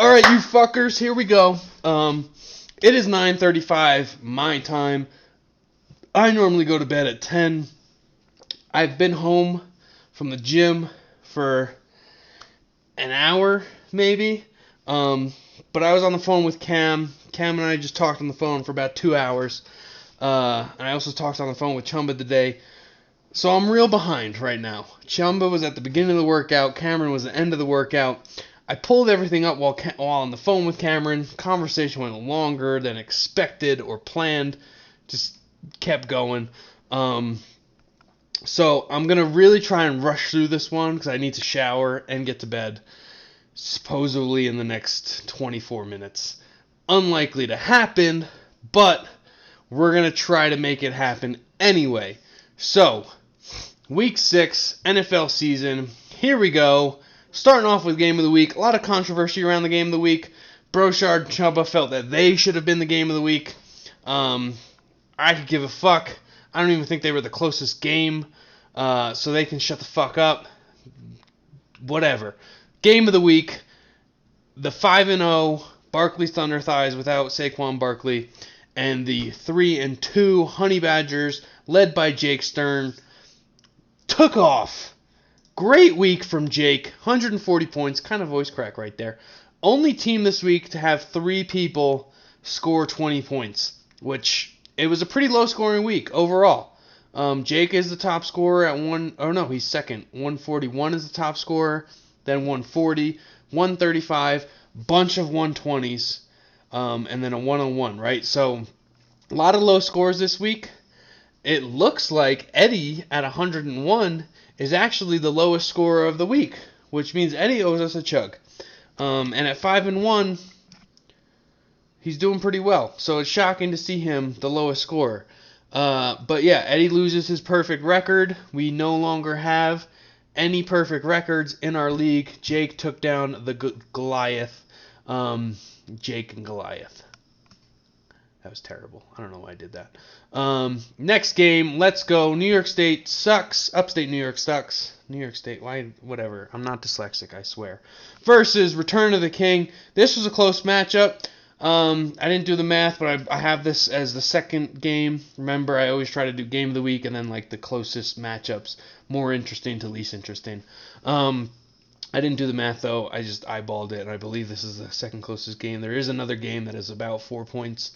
All right, you fuckers, here we go. It is 9:35 my time. I normally go to bed at 10. I've been home from the gym for an hour, maybe. But I was on the phone with Cam. Cam and I just talked on the phone for about 2 hours. And I also talked on the phone with Chumba today. So I'm real behind right now. Chumba was at the beginning of the workout. Cameron was at the end of the workout. I pulled everything up while on the phone with Cameron. Conversation went longer than expected or planned. Just kept going. So I'm going to really try and rush through this one because I need to shower and get to bed supposedly in the next 24 minutes. Unlikely to happen, but we're going to try to make it happen anyway. So, Week 6, NFL season. Here we go. Starting off with Game of the Week. A lot of controversy around the Game of the Week. Brochard and Chubba felt that they should have been the Game of the Week. I could give a fuck. I don't even think they were the closest game. So they can shut the fuck up. Whatever. Game of the Week. The 5-0 Barkley's Thunder Thighs without Saquon Barkley. And the 3-2 Honey Badgers, led by Jake Stern, took off. Great week from Jake. 140 points. Kind of voice crack right there. Only team this week to have 3 people score 20 points, which it was a pretty low-scoring week overall. Jake is the top scorer at he's second. 141 is the top scorer, then 140, 135, bunch of 120s, and then a 101, right? So a lot of low scores this week. It looks like Eddie at 101 is actually the lowest scorer of the week, which means Eddie owes us a chug. And at 5-1, he's doing pretty well. So it's shocking to see him the lowest scorer. But yeah, Eddie loses his perfect record. We no longer have any perfect records in our league. Jake took down the Goliath. Jake and Goliath. That was terrible. I don't know why I did that. Next game, let's go. New York State sucks. Upstate New York sucks. New York State, why? Whatever. I'm not dyslexic, I swear. Versus Return of the King. This was a close matchup. I didn't do the math, but I have this as the second game. Remember, I always try to do game of the week and then like the closest matchups, more interesting to least interesting. I didn't do the math though. I just eyeballed it, and I believe this is the second closest game. There is another game that is about 4 points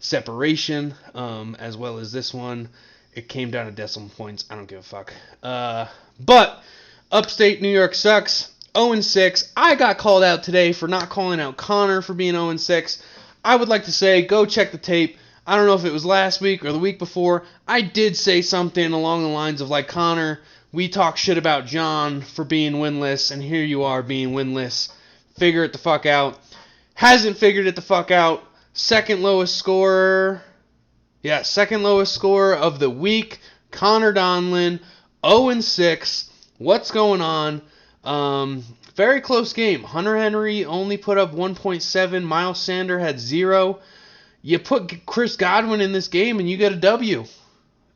separation, as well as this one. It came down to decimal points. I don't give a fuck. But Upstate New York sucks. 0-6. I got called out today for not calling out Connor for being 0-6. I would like to say, go check the tape. I don't know if it was last week or the week before. I did say something along the lines of like, Connor, we talk shit about John for being winless, and here you are being winless. Figure it the fuck out. Hasn't figured it the fuck out. Second lowest scorer. Yeah, second lowest scorer of the week. Connor Donlin, 0-6. What's going on? Very close game. Hunter Henry only put up 1.7. Miles Sanders had 0. You put Chris Godwin in this game and you get a W.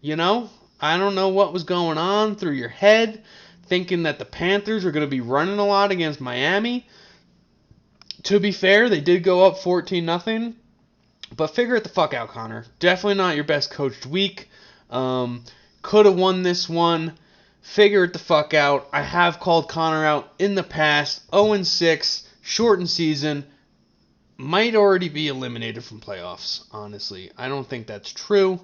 You know? I don't know what was going on through your head, thinking that the Panthers were going to be running a lot against Miami. To be fair, they did go up 14-0. But figure it the fuck out, Connor. Definitely not your best coached week. Could have won this one. Figure it the fuck out. I have called Connor out in the past. 0-6, shortened season. Might already be eliminated from playoffs, honestly. I don't think that's true.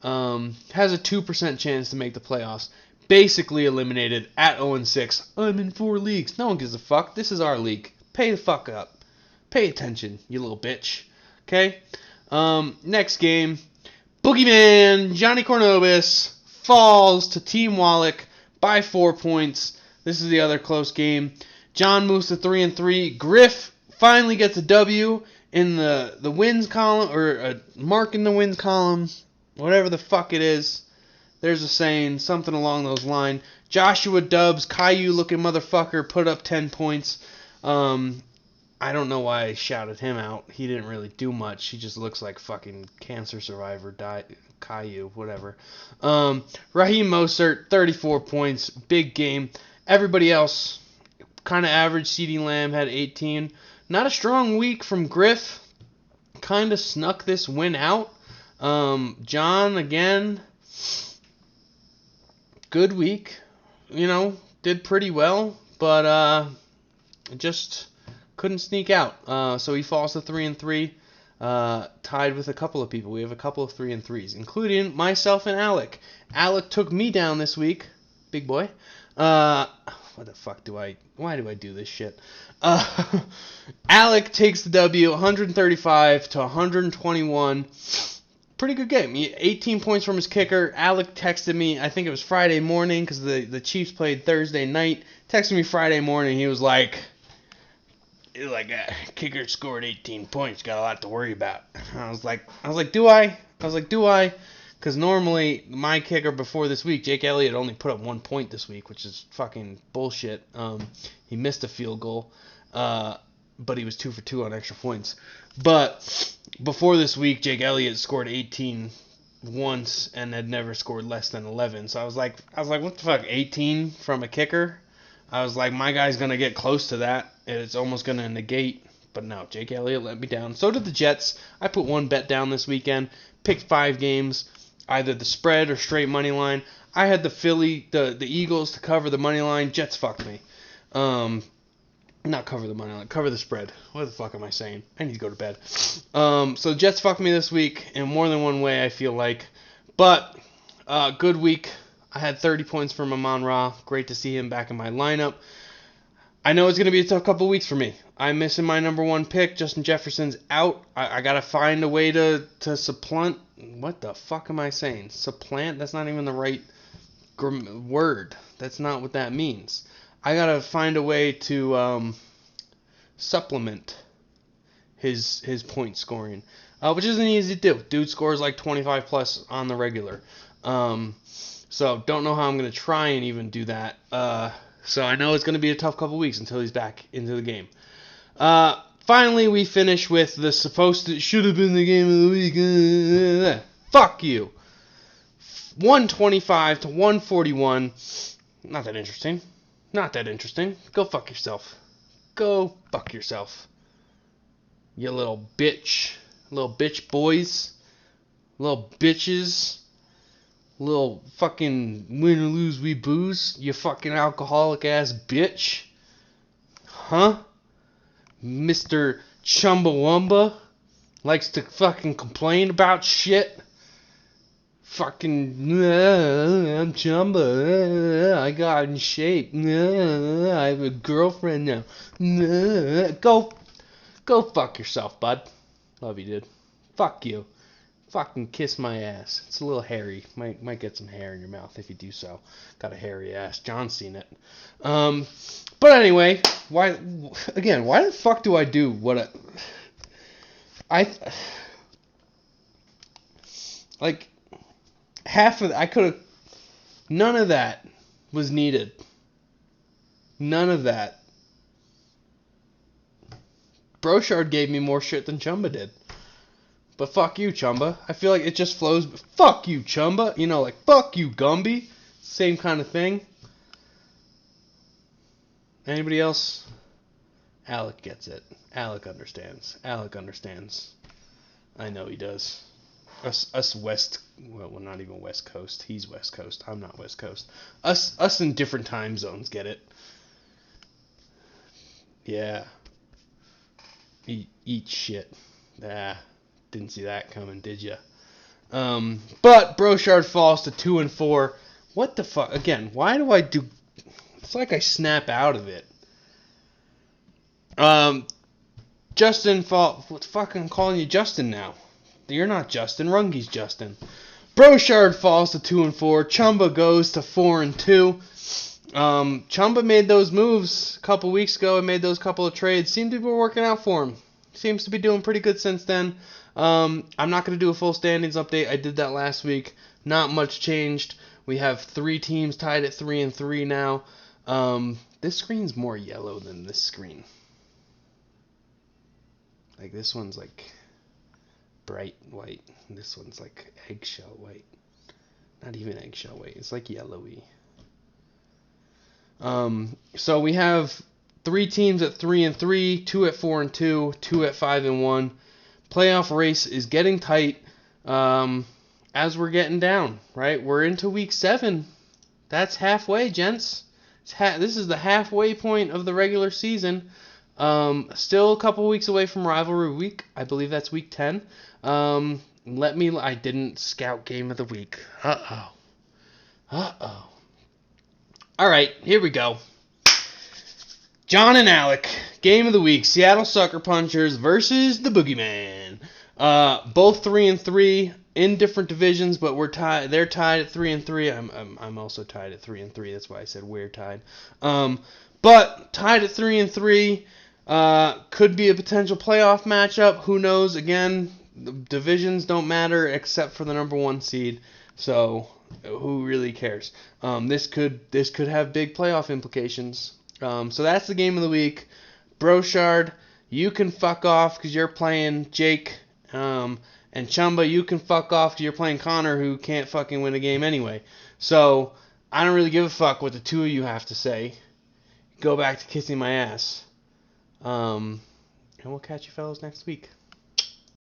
Has a 2% chance to make the playoffs. Basically eliminated at 0-6. I'm in 4 leagues. No one gives a fuck. This is our league. Pay the fuck up. Pay attention, you little bitch. Okay? Next game. Boogeyman, Johnny Cornobis, falls to Team Wallach by 4 points. This is the other close game. John moves to 3-3. Griff finally gets a W in the wins column, or a mark in the wins column. Whatever the fuck it is. There's a saying, something along those lines. Joshua Dubs, Caillou-looking motherfucker, put up 10 points. I don't know why I shouted him out. He didn't really do much. He just looks like fucking cancer survivor, Caillou, whatever. Raheem Mostert, 34 points, big game. Everybody else, kind of average. CeeDee Lamb had 18. Not a strong week from Griff. Kind of snuck this win out. John, again, good week. Did pretty well, but just couldn't sneak out. So he falls to 3-3, tied with a couple of people. We have a couple of 3-3s, including myself and Alec. Alec took me down this week, big boy. What the fuck why do I do this shit? Alec takes the W, 135 to 121. Pretty good game. 18 points from his kicker. Alec texted me, I think it was Friday morning, because the Chiefs played Thursday night. Texted me Friday morning. He was like, kicker scored 18 points. Got a lot to worry about. I was like, do I? Because normally my kicker before this week, Jake Elliott, only put up 1 point this week, which is fucking bullshit. He missed a field goal, but he was 2 for 2 on extra points. But before this week, Jake Elliott scored 18 once and had never scored less than 11. So I was like, what the fuck, 18 from a kicker? I was like, my guy's gonna get close to that, and it's almost gonna negate. But no, Jake Elliott let me down. So did the Jets. I put one bet down this weekend, picked 5 games, either the spread or straight money line. I had the Eagles to cover the money line. Jets fucked me. Not cover the money line, cover the spread. What the fuck am I saying? I need to go to bed. So Jets fucked me this week in more than one way, I feel like. But good week. I had 30 points from Amon-Ra. Great to see him back in my lineup. I know it's going to be a tough couple weeks for me. I'm missing my number 1 pick. Justin Jefferson's out. I got to find a way to supplant. What the fuck am I saying? Supplant? That's not even the right word. That's not what that means. I got to find a way to supplement his point scoring, which isn't easy to do. Dude scores like 25 plus on the regular. So don't know how I'm going to try and even do that. So I know it's going to be a tough couple weeks until he's back into the game. Finally, we finish with the should have been the game of the week. Fuck you. 125 to 141. Not that interesting. Go fuck yourself. You little bitch. Little bitch boys. Little bitches. Little fucking win or lose we booze. You fucking alcoholic ass bitch. Huh? Mr. Chumbawamba likes to fucking complain about shit. Fucking, I'm Chumba. I got in shape. I have a girlfriend now. Go fuck yourself, bud. Love you, dude. Fuck you. Fucking kiss my ass. It's a little hairy. Might get some hair in your mouth if you do so. Got a hairy ass. John's seen it. But anyway, why the fuck do I do what like half of I could have none of that was needed. None of that. Brochard gave me more shit than Chumba did. But fuck you, Chumba. I feel like it just flows. Fuck you, Chumba. Like fuck you, Gumby. Same kind of thing. Anybody else? Alec gets it. Alec understands. I know he does. Us West. Well, not even West Coast. He's West Coast. I'm not West Coast. Us in different time zones get it. Yeah. Eat shit. Didn't see that coming, did ya? But Brochard falls to 2-4. What the fuck? Again, why do I do? It's like I snap out of it. Justin what fucking calling you Justin now? You're not Justin. Rungy's Justin. Brochard falls to 2-4. Chumba goes to 4-2. Chumba made those moves a couple weeks ago and made those couple of trades. Seemed to be working out for him. Seems to be doing pretty good since then. I'm not going to do a full standings update. I did that last week. Not much changed. We have 3 teams tied at 3-3 now. This screen's more yellow than this screen. Like this one's like bright white. This one's like eggshell white. Not even eggshell white. It's like yellowy. So we have 3 teams at 3-3, 2 at 4-2, 2 at 5-1. Playoff race is getting tight as we're getting down, right? We're into week 7. That's halfway, gents. This is the halfway point of the regular season. Still a couple weeks away from rivalry week. I believe that's week 10. I didn't scout game of the week. Uh-oh. All right, here we go. John and Alec, game of the week. Seattle Sucker Punchers versus the Boogeyman. Both 3-3 in different divisions, but we're tied. They're tied at 3-3. I'm also tied at 3-3. That's why I said we're tied. But tied at 3-3 could be a potential playoff matchup. Who knows? Again, the divisions don't matter except for the number 1 seed. So who really cares? This could have big playoff implications. So that's the game of the week. Brochard, you can fuck off because you're playing Jake. And Chumba, you can fuck off because you're playing Connor, who can't fucking win a game anyway. So I don't really give a fuck what the two of you have to say. Go back to kissing my ass. And we'll catch you fellas next week.